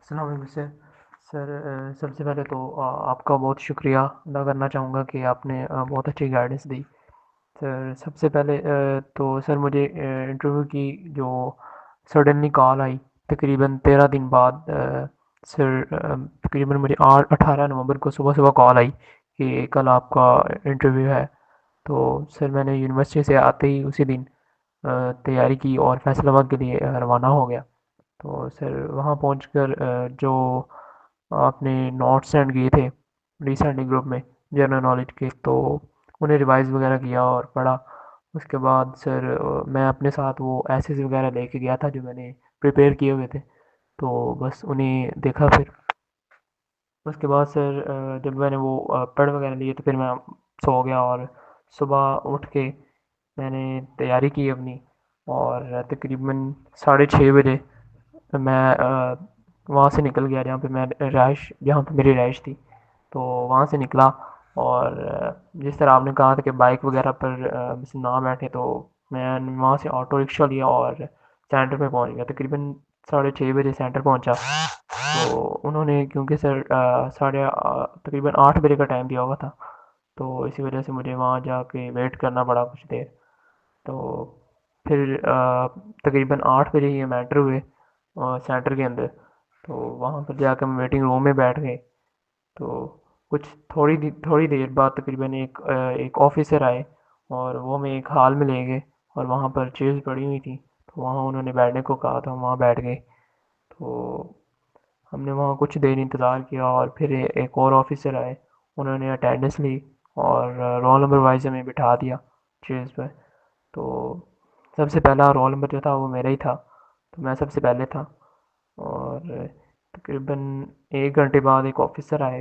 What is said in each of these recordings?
السلام علیکم سر سر سب سے پہلے تو آپ کا بہت شکریہ ادا کرنا چاہوں گا کہ آپ نے بہت اچھی گائیڈنس دی سر. سب سے پہلے تو سر مجھے انٹرویو کی جو سڈنلی کال آئی تقریباً 13 دن بعد سر تقریباً مجھے 18 نومبر کو صبح صبح کال آئی کہ کل آپ کا انٹرویو ہے. تو سر میں نے یونیورسٹی سے آتے ہی اسی دن تیاری کی اور فیصل آباد کے لیے روانہ ہو گیا. تو سر وہاں پہنچ کر جو آپ نے نوٹس سینڈ کیے تھے ریسنٹلی گروپ میں جنرل نالج کے، تو انہیں ریوائز وغیرہ کیا اور پڑھا. اس کے بعد سر میں اپنے ساتھ وہ ایسیز وغیرہ لے کے گیا تھا جو میں نے پریپیئر کیے ہوئے تھے، تو بس انہیں دیکھا. پھر اس کے بعد سر جب میں نے وہ پڑھ وغیرہ لیے تو پھر میں سو گیا، اور صبح اٹھ کے میں نے تیاری کی اپنی، اور تقریباً 6:30 بجے میں وہاں سے نکل گیا جہاں پہ میری رہائش تھی. تو وہاں سے نکلا، اور جس طرح آپ نے کہا تھا کہ بائک وغیرہ پر نہ بیٹھے، تو میں وہاں سے آٹو رکشہ لیا اور سینٹر پہ پہنچ گیا. تقریباً 6:30 بجے سینٹر پہنچا. تو انہوں نے کیونکہ سر تقریباً 8 بجے کا ٹائم دیا ہوا تھا، تو اسی وجہ سے مجھے وہاں جا کے ویٹ کرنا پڑا کچھ دیر. تو پھر تقریباً 8 بجے ہی ہم انٹر ہوئے سینٹر کے اندر. تو وہاں پر جا کے ہم ویٹنگ روم میں بیٹھ گئے. تو کچھ تھوڑی دیر بعد تقریباً ایک آفیسر آئے، اور وہ ہمیں ایک ہال میں لے گئے، اور وہاں پر چیئرز پڑی ہوئی تھیں، تو وہاں انہوں نے بیٹھنے کو کہا تھا، ہم وہاں بیٹھ گئے. تو ہم نے وہاں کچھ دیر انتظار کیا، اور پھر ایک اور آفیسر آئے، انہوں نے اٹینڈنس لی اور رول نمبر وائز ہمیں بٹھا دیا چیئرز پہ. تو سب سے پہلا رول نمبر جو تھا وہ میرا ہی تھا، تو میں سب سے پہلے تھا. اور تقریباً 1 گھنٹے بعد ایک آفیسر آئے،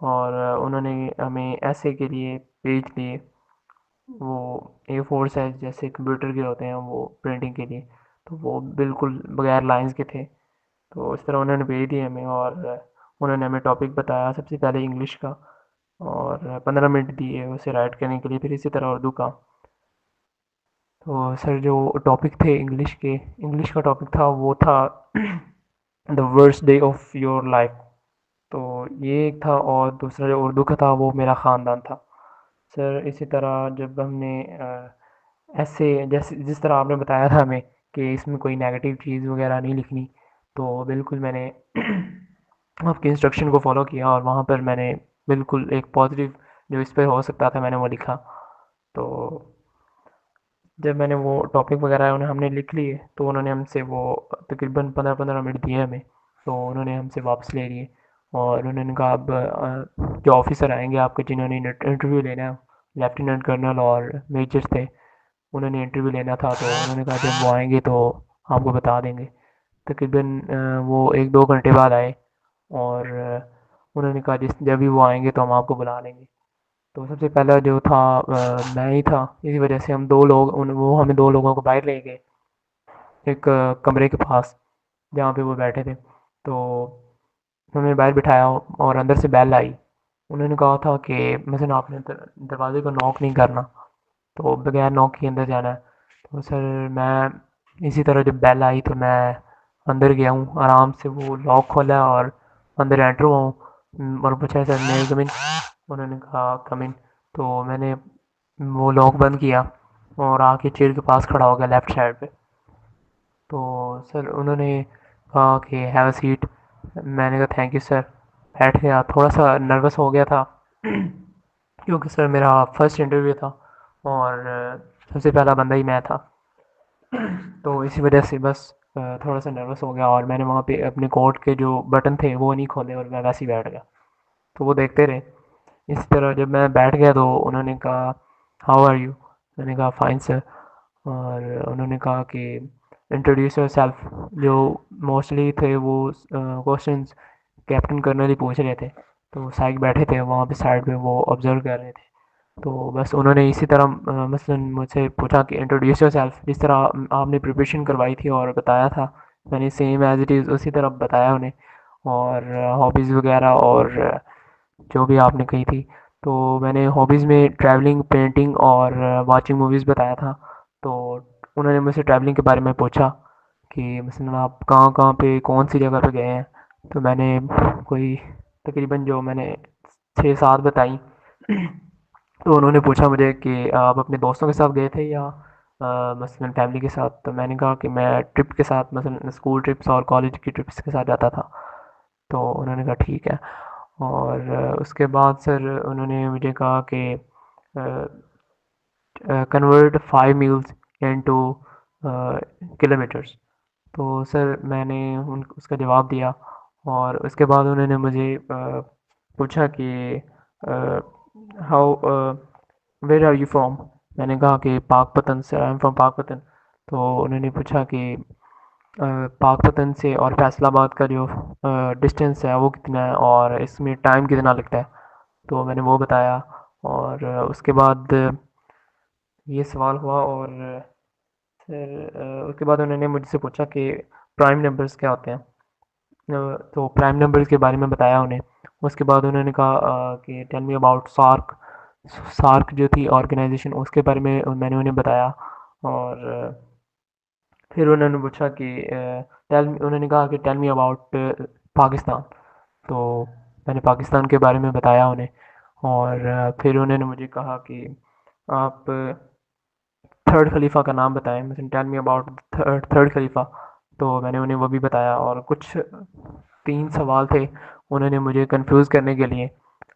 اور انہوں نے ہمیں ایسے کے لیے پیج دیے، وہ A4 سائز جیسے کمپیوٹر کے ہوتے ہیں وہ پرنٹنگ کے لیے، تو وہ بالکل بغیر لائنز کے تھے. تو اس طرح انہوں نے بھیج دیے ہمیں، اور انہوں نے ہمیں ٹاپک بتایا سب سے پہلے انگلش کا، اور 15 منٹ دیے اسے رائٹ کرنے کے لیے، پھر اسی طرح اردو کا. تو سر جو ٹاپک تھے انگلش کا ٹاپک تھا وہ تھا the worst day of your life. تو یہ ایک تھا، اور دوسرا جو اردو کا تھا وہ میرا خاندان تھا. سر اسی طرح جب ہم نے ایسے جس طرح آپ نے بتایا تھا ہمیں کہ اس میں کوئی نیگیٹو چیز وغیرہ نہیں لکھنی، تو بالکل میں نے آپ کی انسٹرکشن کو فالو کیا، اور وہاں پر میں نے بالکل ایک پازیٹیو جو اس پہ ہو سکتا تھا میں نے وہ لکھا. تو جب میں نے وہ ٹاپک وغیرہ ہم نے لکھ لیے، تو انہوں نے ہم سے وہ تقریباً 15 منٹ دیے ہمیں، تو انہوں نے ہم سے واپس لے لیے. اور انہوں نے کہا اب جو آفیسر آئیں گے آپ کے جنہوں نے انٹرویو لینا ہے، لیفٹیننٹ کرنل اور میجر تھے، انہوں نے انٹرویو لینا تھا، تو انہوں نے کہا جب وہ آئیں گے تو آپ کو بتا دیں گے. تقریباً وہ 1-2 گھنٹے بعد آئے، اور انہوں نے کہا جب بھی وہ آئیں گے تو ہم آپ کو بلا لیں گے. تو سب سے پہلا جو تھا میں ہی تھا، اسی وجہ سے ہم 2 لوگ وہ ہمیں 2 لوگوں کو باہر لے گئے ایک کمرے کے پاس جہاں پہ وہ بیٹھے تھے. تو انہوں نے باہر بٹھایا، اور اندر سے بیل آئی. انہوں نے کہا تھا کہ مثلا آپ نے دروازے کو ناک نہیں کرنا، تو بغیر ناک کے اندر جانا ہے. تو سر میں اسی طرح جب بیل آئی تو میں اندر گیا ہوں، آرام سے وہ لاک کھولا اور اندر انٹر ہوا ہوں، اور پوچھا سر میں کم ان. انہوں نے کہا کم ان. تو میں نے وہ لاک بند کیا اور آ کے چیئر کے پاس کھڑا ہو گیا لیفٹ سائڈ پہ. تو سر انہوں نے کہا کہ ہیو اے سیٹ. میں نے کہا تھینک یو سر. بیٹھ گیا، تھوڑا سا نروس ہو گیا تھا کیونکہ سر میرا فرسٹ انٹرویو تھا، اور سب سے پہلا بندہ ہی میں تھا. تو اسی وجہ سے بس تھوڑا سا نروس ہو گیا، اور میں نے وہاں پہ اپنے کوٹ کے جو بٹن تھے وہ نہیں کھولے، اور میں ویسے ہی بیٹھ گیا. تو وہ دیکھتے رہے. اسی طرح جب میں بیٹھ گیا تو انہوں نے کہا ہاؤ آر یو. میں نے کہا فائن سر. اور انہوں نے کہا کہ انٹروڈیوس یور سیلف. جو موسٹلی تھے وہ کوشچنس کیپٹن کرنل ہی پوچھ رہے تھے، تو سائیک بیٹھے تھے وہاں پہ سائڈ پہ، وہ آبزرو کر رہے تھے. تو بس انہوں نے اسی طرح مثلا مجھ سے پوچھا کہ انٹروڈیوس یور سیلف، جس طرح آپ نے پریپریشن کروائی تھی اور بتایا تھا میں نے سیم ایز اٹ از اسی طرح بتایا انہیں، اور ہابیز وغیرہ اور جو بھی آپ نے کہی تھی. تو میں نے ہابیز میں ٹریولنگ، پینٹنگ اور واچنگ موویز بتایا تھا. تو انہوں نے مجھ سے ٹریولنگ کے بارے میں پوچھا کہ مثلا آپ کہاں کہاں پہ کون سی جگہ پہ گئے ہیں. تو میں نے کوئی تقریباً جو میں نے 6-7 بتائیں تو انہوں نے پوچھا مجھے کہ آپ اپنے دوستوں کے ساتھ گئے تھے یا مثلاً فیملی کے ساتھ. تو میں نے کہا کہ میں ٹرپ کے ساتھ مثلاً اسکول ٹرپس اور کالج کی ٹرپس کے ساتھ جاتا تھا. تو انہوں نے کہا ٹھیک ہے. اور اس کے بعد سر انہوں نے مجھے کہا کہ کنورٹ 5 میلز انٹو کلومیٹرس. تو سر میں نے اس کا جواب دیا اور اس کے بعد انہوں نے مجھے پوچھا کہ how where are you from. میں نے کہا کہ پاک پتن سے, آئی ایم فرام پاک پتن. تو انہوں نے پوچھا کہ پاک پتن سے اور فیصل آباد کا جو ڈسٹینس ہے وہ کتنا ہے اور اس میں ٹائم کتنا لگتا ہے. تو میں نے وہ بتایا اور اس کے بعد یہ سوال ہوا. اور پھر اس کے بعد انہوں نے مجھ سے پوچھا کہ پرائم نمبرز کیا ہوتے ہیں. تو پرائم نمبرز کے بارے میں بتایا انہیں. اس کے بعد انہوں نے کہا کہ tell me about SAARC. SAARC جو تھی آرگنائزیشن, اس کے بارے میں نے انہیں بتایا. اور پھر انہوں نے پوچھا کہ انہوں نے کہا کہ ٹیل می اباؤٹ پاکستان. تو میں نے پاکستان کے بارے میں بتایا انہیں. اور پھر انہوں نے مجھے کہا کہ آپ تھرڈ خلیفہ کا نام بتائیں, مثلا ٹیل می اباؤٹ تھرڈ خلیفہ. تو میں نے انہیں وہ بھی بتایا. اور کچھ 3 سوال تھے انہوں نے مجھے کنفیوز کرنے کے لیے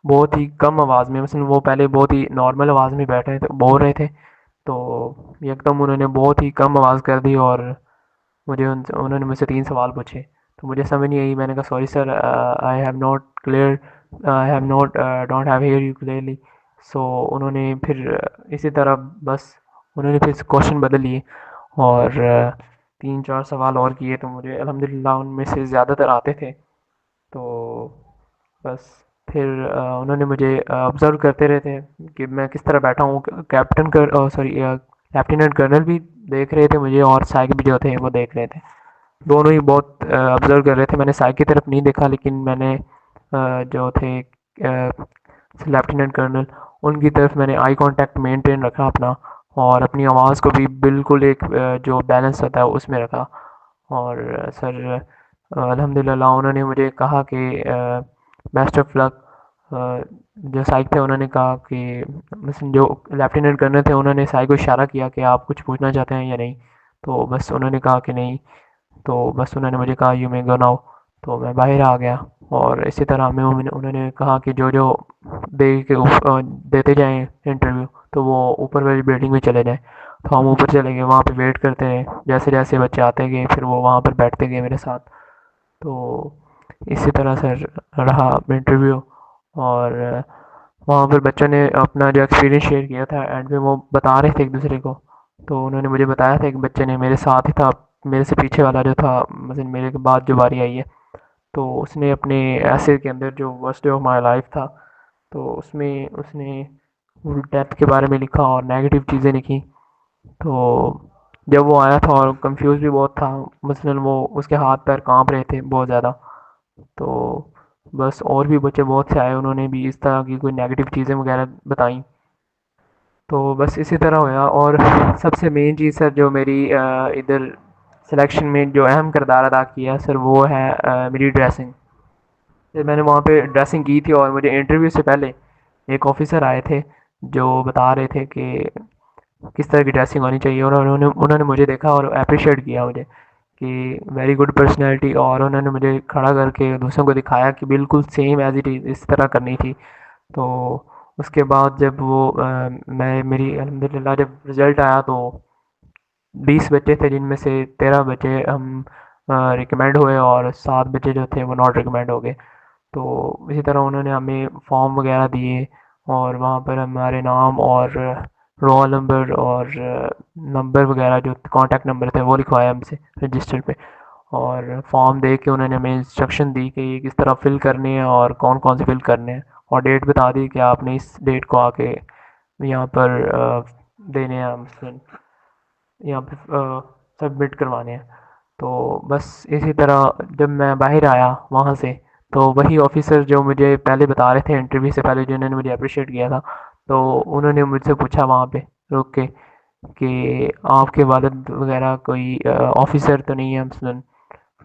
بہت ہی کم آواز میں, مثلا وہ پہلے بہت ہی نارمل آواز میں بیٹھے تھے بول رہے تھے, تو ایک دم انہوں نے بہت ہی کم آواز کر دی اور انہوں نے مجھ سے 3 سوال پوچھے. تو مجھے سمجھ نہیں آئی. میں نے کہا sorry sir, I have not clear, I have not don't have hear you clearly. So انہوں نے پھر اسی طرح بس انہوں نے پھر کوشچن بدل لیے اور 3-4 سوال اور کیے. تو مجھے الحمدللہ ان میں سے زیادہ تر آتے تھے. تو بس پھر انہوں نے مجھے آبزرو کرتے رہتے کہ میں کس طرح بیٹھا ہوں. لیفٹیننٹ کرنل بھی دیکھ رہے تھے مجھے اور سائیک بھی جو تھے وہ دیکھ رہے تھے. دونوں ہی بہت آبزرو کر رہے تھے. میں نے سائیک کی طرف نہیں دیکھا, لیکن میں نے جو تھے لیفٹیننٹ کرنل ان کی طرف میں نے آئی کانٹیکٹ مینٹین رکھا اپنا, اور اپنی آواز کو بھی بالکل ایک جو بیلنس ہوتا ہے اس میں رکھا. اور سر الحمدللہ انہوں نے مجھے کہا کہ بیسٹ آف لک. جو سائیک تھے انہوں نے کہا کہ جو لیفٹیننٹ کرنل تھے انہوں نے سائیک کو اشارہ کیا کہ آپ کچھ پوچھنا چاہتے ہیں یا نہیں. تو بس انہوں نے کہا کہ نہیں. تو بس انہوں نے مجھے کہا یو مے گو ناؤ. تو میں باہر آ گیا. اور اسی طرح انہوں نے کہا کہ جو دیتے جائیں انٹرویو تو وہ اوپر والی بلڈنگ میں چلے جائیں. تو ہم اوپر چلے گئے, وہاں پہ ویٹ کرتے رہے. جیسے جیسے بچے آتے گئے پھر وہ وہاں پر بیٹھتے گئے میرے ساتھ. تو اسی طرح سر رہا انٹرویو. اور وہاں پر بچوں نے اپنا جو ایکسپیرینس شیئر کیا تھا اینڈ میں وہ بتا رہے تھے ایک دوسرے کو. تو انہوں نے مجھے بتایا تھا ایک بچے نے میرے ساتھ ہی تھا, میرے سے پیچھے والا جو تھا, مثلا میرے کے بعد جو باری آئی ہے, تو اس نے اپنے ایسے کے اندر جو worst day of my life تھا تو اس میں اس نے ڈیتھ کے بارے میں لکھا اور نیگیٹو چیزیں لکھی. تو جب وہ آیا تھا اور کنفیوز بھی بہت تھا, مثلا وہ اس کے ہاتھ پیر کانپ رہے تھے بہت زیادہ. تو بس اور بھی بچے بہت سے آئے, انہوں نے بھی اس طرح کی کوئی نیگیٹو چیزیں وغیرہ بتائیں. تو بس اسی طرح ہوا. اور سب سے مین چیز سر جو میری ادھر سلیکشن میں جو اہم کردار ادا کیا سر وہ ہے میری ڈریسنگ. میں نے وہاں پہ ڈریسنگ کی تھی اور مجھے انٹرویو سے پہلے ایک آفیسر آئے تھے جو بتا رہے تھے کہ کس طرح کی ڈریسنگ ہونی چاہیے. اور انہوں نے مجھے دیکھا اور اپریشیٹ کیا مجھے کہ ویری گڈ پرسنالٹی. اور انہوں نے مجھے کھڑا کر کے دوسروں کو دکھایا کہ بالکل سیم ایز اٹ از اس طرح کرنی تھی. تو اس کے بعد جب وہ میری الحمدللہ جب رزلٹ آیا تو 20 بچے تھے جن میں سے 13 بچے ہم ریکمینڈ ہوئے اور 7 بچے جو تھے وہ ناٹ ریکمینڈ ہو گئے. تو اسی طرح انہوں نے ہمیں فارم وغیرہ دیے اور وہاں پر ہمارے نام اور رول نمبر اور نمبر وغیرہ جو کانٹیکٹ نمبر تھے وہ لکھوایا ہم سے رجسٹر پہ. اور فارم دے کے انہوں نے ہمیں انسٹرکشن دی کہ یہ کس طرح فل کرنے ہیں اور کون کون سے فل کرنے ہیں, اور ڈیٹ بتا دی کہ آپ نے اس ڈیٹ کو آ کے یہاں پر دینے ہیں, مثلاً یہاں پہ سبمٹ کروانے ہیں. تو بس اسی طرح جب میں باہر آیا وہاں سے تو وہی آفیسر جو مجھے پہلے بتا رہے تھے انٹرویو سے پہلے جنہوں نے مجھے اپریشیٹ کیا تھا, تو انہوں نے مجھ سے پوچھا وہاں پہ رک کے کہ آپ کے والد وغیرہ کوئی آفیسر تو نہیں ہے مثلاً